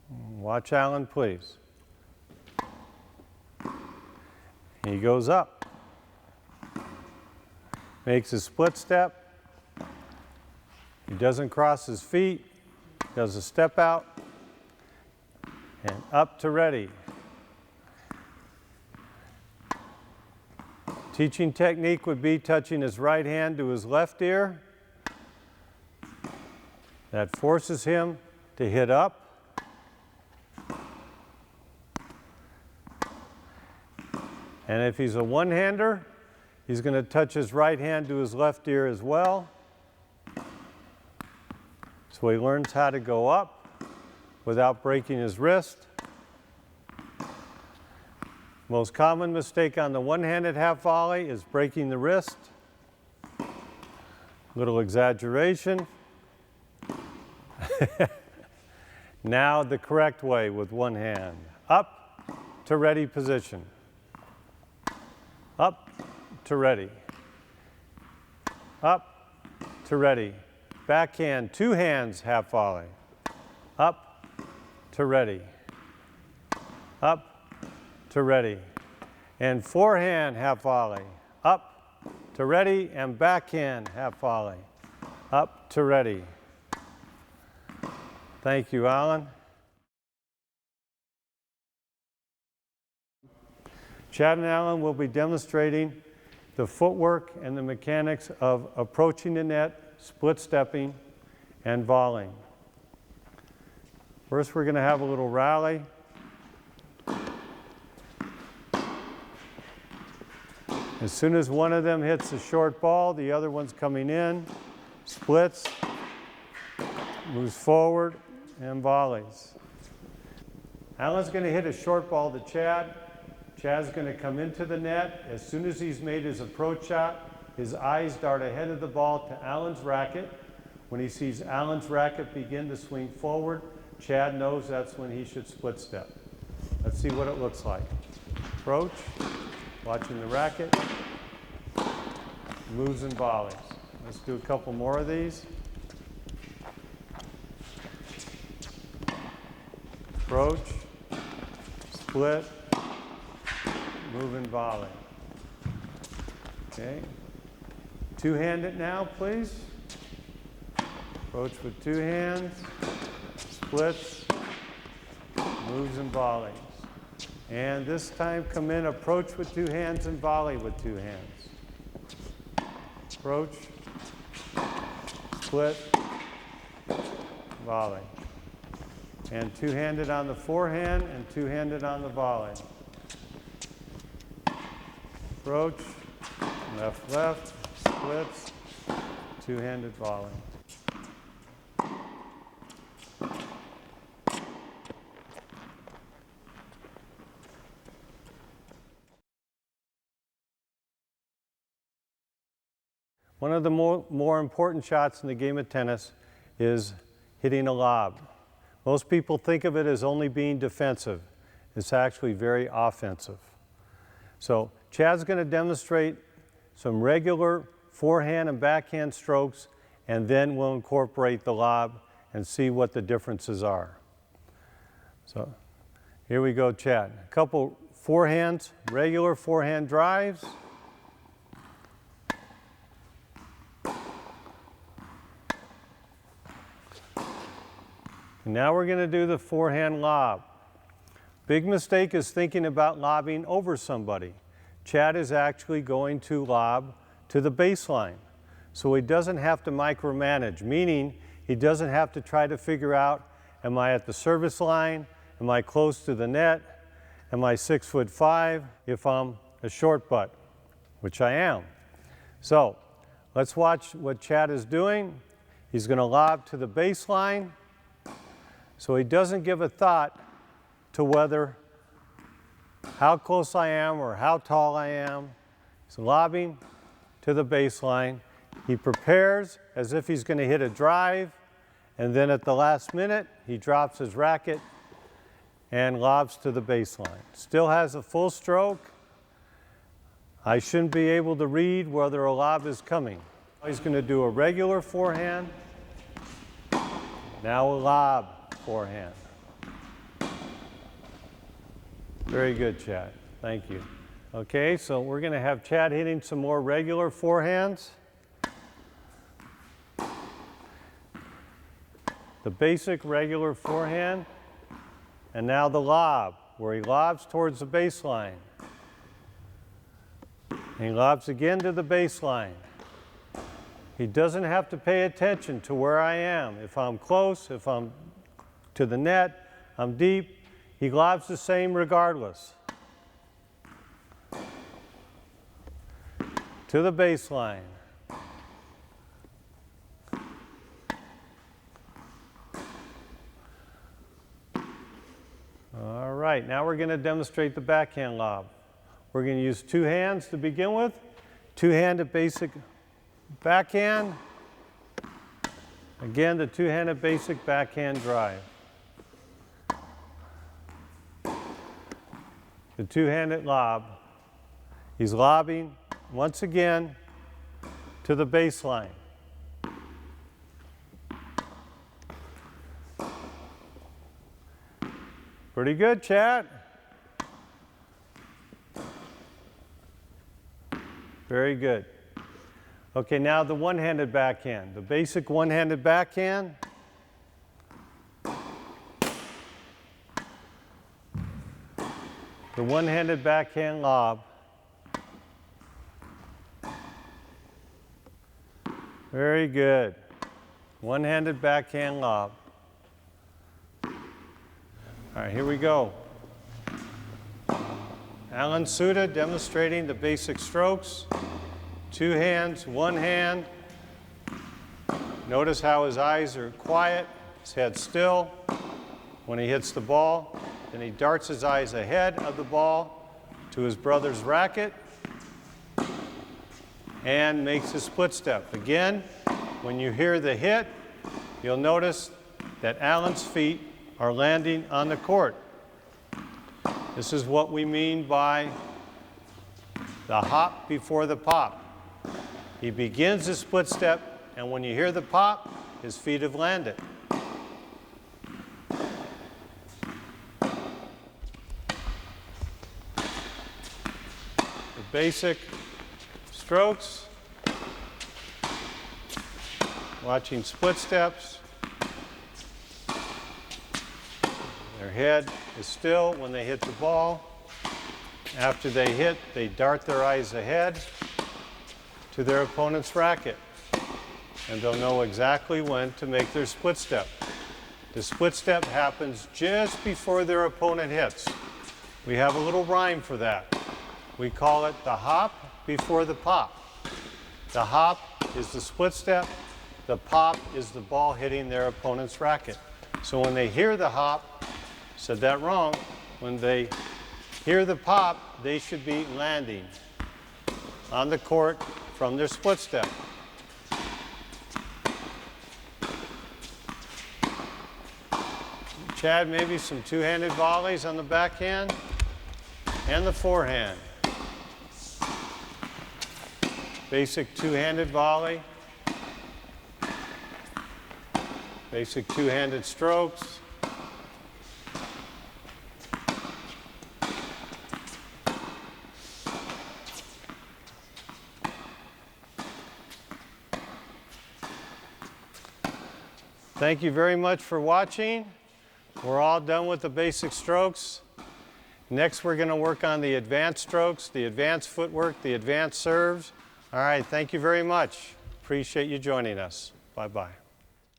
Watch Alan, please. He goes up. Makes a split step. He doesn't cross his feet. Does a step out. And up to ready. Teaching technique would be touching his right hand to his left ear. That forces him to hit up. And if he's a one-hander, he's going to touch his right hand to his left ear as well. So he learns how to go up without breaking his wrist. Most common mistake on the one-handed half volley is breaking the wrist. Little exaggeration. Now the correct way with one hand. Up to ready position. Up to ready. Up to ready. Backhand, two hands, half volley. Up to ready. Up to ready. And forehand, half volley. Up to ready, and backhand, half volley. Up to ready. Thank you, Alan. Chad and Alan will be demonstrating the footwork and the mechanics of approaching the net, split stepping, and volleying. First, we're going to have a little rally. As soon as one of them hits a short ball, the other one's coming in, splits, moves forward, and volleys. Alan's going to hit a short ball to Chad. Chad's going to come into the net. As soon as he's made his approach shot, his eyes dart ahead of the ball to Alan's racket. When he sees Alan's racket begin to swing forward, Chad knows that's when he should split step. Let's see what it looks like. Approach, watching the racket, moves and volleys. Let's do a couple more of these. Approach, split, move and volley. Okay. Two-handed now, please. Approach with two hands, splits, moves and volleys. And this time come in, approach with two hands and volley with two hands. Approach, split, volley. And two-handed on the forehand and two-handed on the volley. Approach, left, left, splits, two-handed volley. One of the more important shots in the game of tennis is hitting a lob. Most people think of it as only being defensive. It's actually very offensive. So Chad's going to demonstrate some regular forehand and backhand strokes, and then we'll incorporate the lob and see what the differences are. So here we go, Chad. A couple forehands, regular forehand drives. And now we're going to do the forehand lob. Big mistake is thinking about lobbing over somebody. Chad is actually going to lob to the baseline. So he doesn't have to micromanage, meaning he doesn't have to try to figure out, am I at the service line? Am I close to the net? Am I 6'5" if I'm a short butt, which I am. So let's watch what Chad is doing. He's going to lob to the baseline. So he doesn't give a thought to whether how close I am or how tall I am. He's lobbing to the baseline. He prepares as if he's going to hit a drive, and then at the last minute, he drops his racket and lobs to the baseline. Still has a full stroke. I shouldn't be able to read whether a lob is coming. He's going to do a regular forehand. Now a lob forehand. Very good, Chad. Thank you. Okay, so we're going to have Chad hitting some more regular forehands. The basic regular forehand. And now the lob, where he lobs towards the baseline. And he lobs again to the baseline. He doesn't have to pay attention to where I am. If I'm close, if I'm to the net, I'm deep, he lobs the same regardless. To the baseline. All right, now we're going to demonstrate the backhand lob. We're going to use two hands to begin with. Two-handed basic backhand. Again, the two-handed basic backhand drive. The two-handed lob. He's lobbing once again to the baseline. Pretty good, Chad. Very good. Okay, now the one-handed backhand. The basic one-handed backhand. The one-handed backhand lob. Very good. One-handed backhand lob. All right, here we go. Alan Suda demonstrating the basic strokes. Two hands, one hand. Notice how his eyes are quiet, his head still when he hits the ball. Then he darts his eyes ahead of the ball to his brother's racket and makes a split step. Again, when you hear the hit, you'll notice that Alan's feet are landing on the court. This is what we mean by the hop before the pop. He begins his split step, and when you hear the pop, his feet have landed. The basic strokes, watching split steps. Their head is still when they hit the ball. After they hit, they dart their eyes ahead to their opponent's racket. And they'll know exactly when to make their split step. The split step happens just before their opponent hits. We have a little rhyme for that. We call it the hop before the pop. The hop is the split step. The pop is the ball hitting their opponent's racket. So when they hear the hop, said that wrong, when they hear the pop, they should be landing on the court from their split step. Chad, maybe some two-handed volleys on the backhand and the forehand. Basic two-handed volley. Basic two-handed strokes. Thank you very much for watching. We're all done with the basic strokes. Next, we're going to work on the advanced strokes, the advanced footwork, the advanced serves. All right, thank you very much. Appreciate you joining us. Bye-bye.